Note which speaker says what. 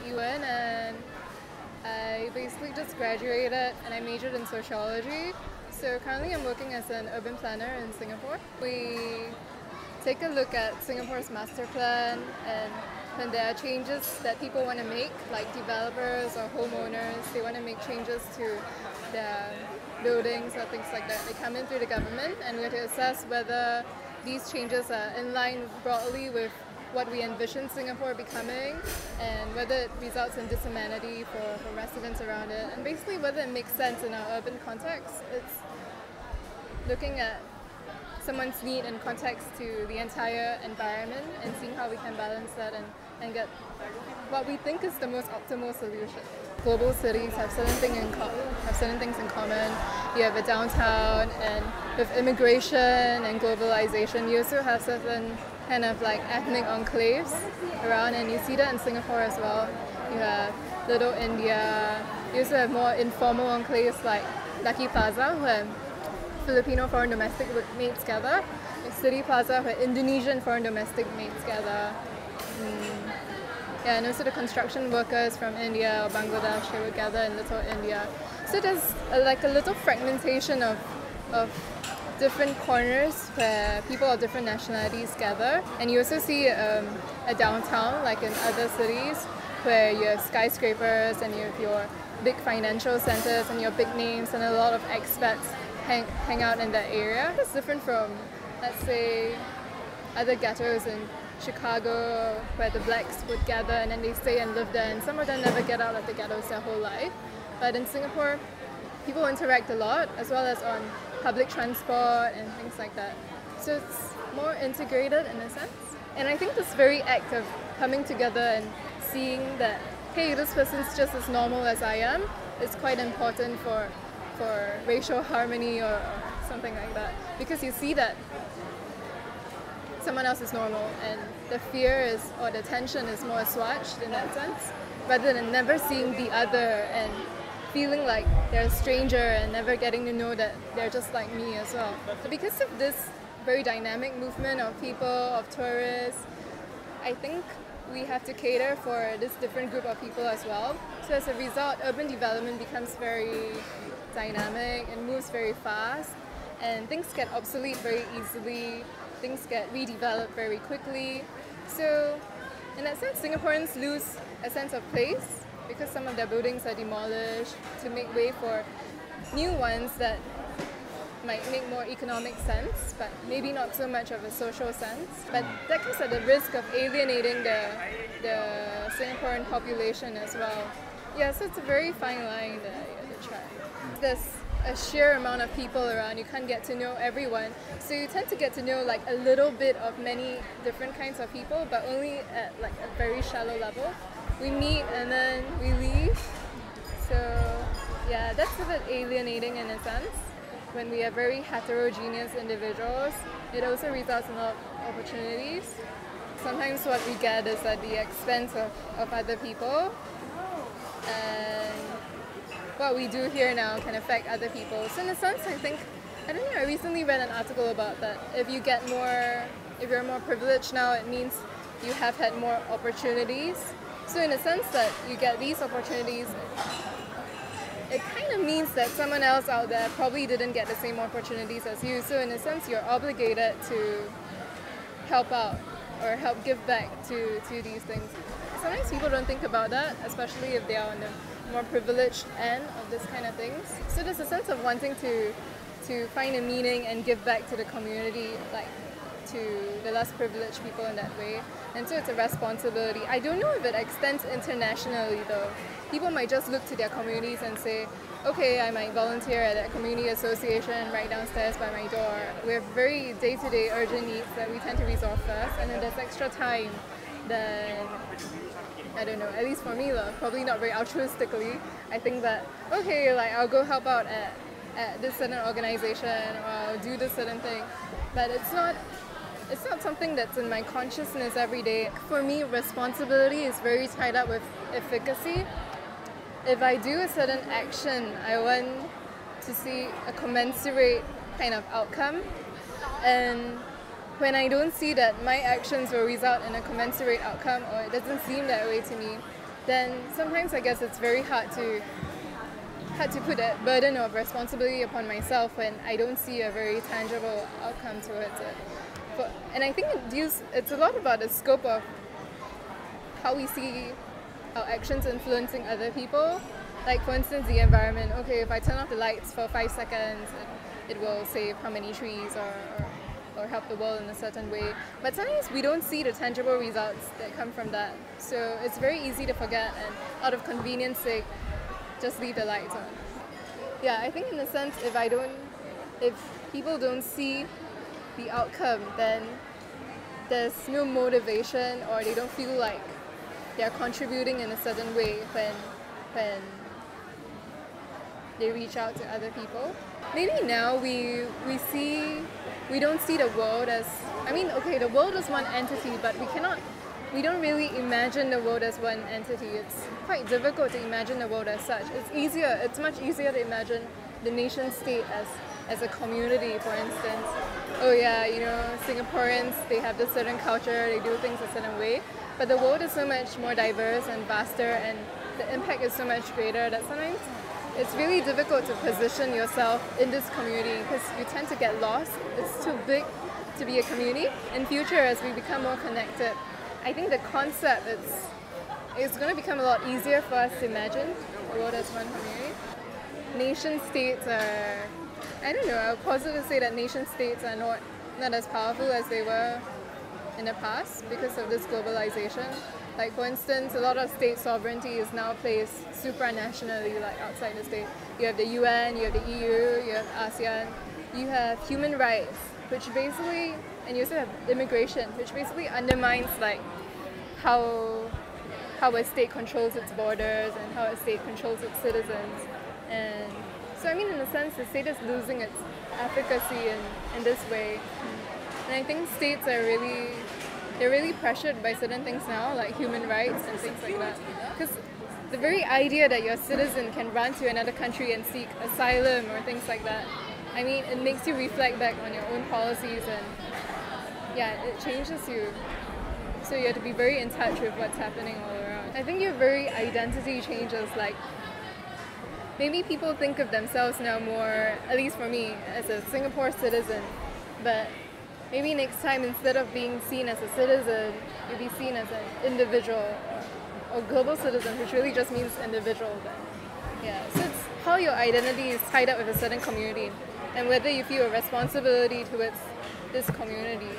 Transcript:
Speaker 1: Yiwen, and I basically just graduated and I majored in sociology. So currently I'm working as an urban planner in Singapore. We take a look at Singapore's master plan, and when there are changes that people want to make, like developers or homeowners, they want to make changes to their buildings or things like that. They come in through the government, and we have to assess whether these changes are in line broadly with what we envision Singapore becoming, and whether it results in disamenity for residents around it, and basically whether it makes sense in our urban context. It's looking at someone's need and context to the entire environment and seeing how we can balance that and get what we think is the most optimal solution. Global cities have certain things in common. You have a downtown, and with immigration and globalization, you also have certain kind of like ethnic enclaves around, and you see that in Singapore as well. You have Little India. You also have more informal enclaves like Lucky Plaza, where Filipino foreign domestic mates gather. City Plaza, where Indonesian foreign domestic mates gather. Yeah, and also the construction workers from India or Bangladesh, they would gather in Little India. So there's like a little fragmentation of different corners where people of different nationalities gather. And you also see a downtown, like in other cities, where you have skyscrapers and you have your big financial centers and your big names, and a lot of expats hang out in that area. It's different from, let's say, other ghettos in Chicago, where the blacks would gather and then they stay and live there, and some of them never get out of the ghettos their whole life. But in Singapore, people interact a lot, as well as on public transport and things like that. So it's more integrated in a sense. And I think this very act of coming together and seeing that, hey, this person's just as normal as I am, is quite important for racial harmony or something like that. Because you see that someone else is normal, and the fear is, or the tension is more assuaged in that sense, rather than never seeing the other and feeling like they're a stranger and never getting to know that they're just like me as well. So because of this very dynamic movement of people, of tourists, I think we have to cater for this different group of people as well. So as a result, urban development becomes very dynamic and moves very fast, and things get obsolete very easily. Things get redeveloped very quickly. So in that sense, Singaporeans lose a sense of place because some of their buildings are demolished to make way for new ones that might make more economic sense, but maybe not so much of a social sense. But that comes at the risk of alienating the Singaporean population as well. Yeah, so it's a very fine line that you have to try. There's a sheer amount of people around, you can't get to know everyone. So you tend to get to know like a little bit of many different kinds of people, but only at like a very shallow level. We meet and then we leave. So yeah, that's a bit alienating in a sense. When we are very heterogeneous individuals, it also results in a lot of opportunities. Sometimes what we get is at the expense of other people. And what we do here now can affect other people. So in a sense, I recently read an article about that. If you're more privileged now, it means you have had more opportunities. So in a sense that you get these opportunities, it kind of means that someone else out there probably didn't get the same opportunities as you. So in a sense, you're obligated to help out or help give back to these things. Sometimes people don't think about that, especially if they are on the more privileged end of this kind of things. So there's a sense of wanting to find a meaning and give back to the community, like to the less privileged people in that way. And so it's a responsibility. I don't know if it extends internationally though. People might just look to their communities and say, okay, I might volunteer at a community association right downstairs by my door. We have very day-to-day urgent needs that we tend to resolve first, and then there's extra time then, I don't know, at least for me, probably not very altruistically, I think that, okay, like I'll go help out at this certain organization, or I'll do this certain thing. But it's not something that's in my consciousness every day. For me, responsibility is very tied up with efficacy. If I do a certain action, I want to see a commensurate kind of outcome. And when I don't see that my actions will result in a commensurate outcome, or it doesn't seem that way to me, then sometimes I guess it's very hard to put that burden of responsibility upon myself when I don't see a very tangible outcome towards it. And I think it's a lot about the scope of how we see our actions influencing other people. Like for instance, the environment. Okay, if I turn off the lights for 5 seconds, it will save how many trees or help the world in a certain way. But sometimes we don't see the tangible results that come from that. So it's very easy to forget and out of convenience sake, just leave the lights on. Yeah, I think in a sense, if people don't see the outcome, then there's no motivation or they don't feel like they're contributing in a certain way when they reach out to other people. Maybe now we don't see the world as, the world is one entity, but we don't really imagine the world as one entity. It's quite difficult to imagine the world as such. It's much easier to imagine the nation state as a community, for instance. Oh yeah, Singaporeans, they have this certain culture, they do things a certain way, but the world is so much more diverse and vaster, and the impact is so much greater that sometimes it's really difficult to position yourself in this community because you tend to get lost. It's too big to be a community. In future, as we become more connected, I think the concept is going to become a lot easier for us to imagine the world as one community. Nation states are, I would positively say that nation states are not as powerful as they were in the past because of this globalization. Like for instance, a lot of state sovereignty is now placed supranationally, like outside the state. You have the UN, you have the EU, you have ASEAN, you have human rights, which basically, and you also have immigration, which basically undermines like how a state controls its borders and how a state controls its citizens. And so in a sense, the state is losing its efficacy in this way. And I think states are really pressured by certain things now, like human rights and things like that. Because the very idea that your citizen can run to another country and seek asylum or things like that, it makes you reflect back on your own policies, and yeah, it changes you. So you have to be very in touch with what's happening all around. I think your very identity changes, like maybe people think of themselves now more, at least for me, as a Singapore citizen, but maybe next time, instead of being seen as a citizen, you'll be seen as an individual or global citizen, which really just means individual then. Yeah, so it's how your identity is tied up with a certain community and whether you feel a responsibility towards this community.